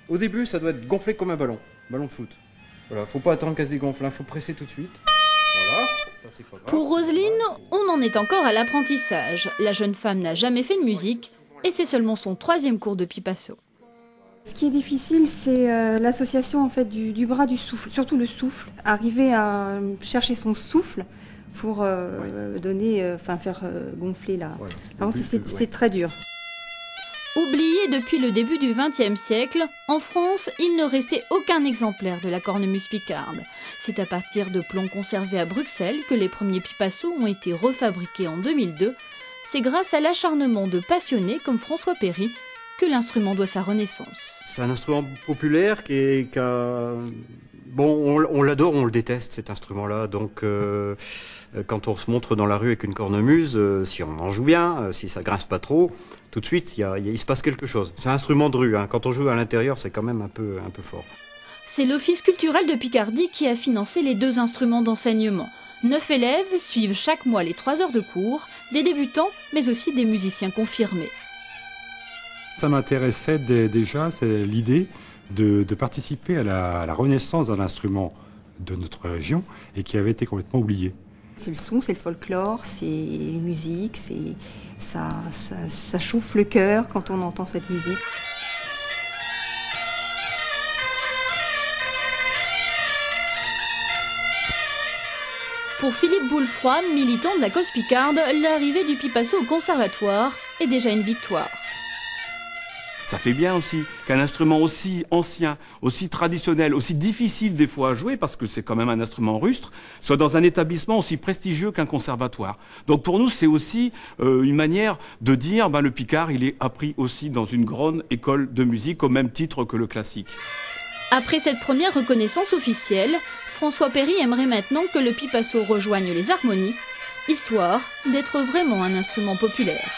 Au début, ça doit être gonflé comme un ballon de foot. Voilà, faut pas attendre qu'elle se dégonfle, hein, faut presser tout de suite. Voilà, ça c'est pas grave. Pour Roselyne, on en est encore à l'apprentissage. La jeune femme n'a jamais fait de musique et c'est seulement son 3e cours de pipasso. Ce qui est difficile, c'est l'association en fait du bras du souffle, surtout le souffle. Arriver à chercher son souffle pour faire gonfler la. Voilà. C'est très dur. Oublié depuis le début du XXe siècle, en France, il ne restait aucun exemplaire de la cornemuse picarde. C'est à partir de plombs conservés à Bruxelles que les premiers pipassos ont été refabriqués en 2002. C'est grâce à l'acharnement de passionnés comme François Perry que l'instrument doit sa renaissance. C'est un instrument populaire Bon, on l'adore, on le déteste cet instrument-là, donc quand on se montre dans la rue avec une cornemuse, si on en joue bien, si ça grince pas trop, tout de suite il se passe quelque chose. C'est un instrument de rue, hein. Quand on joue à l'intérieur, c'est quand même un peu fort. C'est l'Office culturel de Picardie qui a financé les 2 instruments d'enseignement. 9 élèves suivent chaque mois les 3 heures de cours, des débutants, mais aussi des musiciens confirmés. Ça m'intéressait déjà, c'est l'idée de participer à la renaissance d'un instrument de notre région et qui avait été complètement oublié. C'est le son, c'est le folklore, c'est les musiques, ça chauffe le cœur quand on entend cette musique. Pour Philippe Boulefroy, militant de la cause picarde, l'arrivée du pipasso au conservatoire est déjà une victoire. Ça fait bien aussi qu'un instrument aussi ancien, aussi traditionnel, aussi difficile des fois à jouer, parce que c'est quand même un instrument rustre, soit dans un établissement aussi prestigieux qu'un conservatoire. Donc pour nous, c'est aussi une manière de dire, le picard, il est appris aussi dans une grande école de musique, au même titre que le classique. Après cette première reconnaissance officielle, François Perry aimerait maintenant que le pipasso rejoigne les harmonies, histoire d'être vraiment un instrument populaire.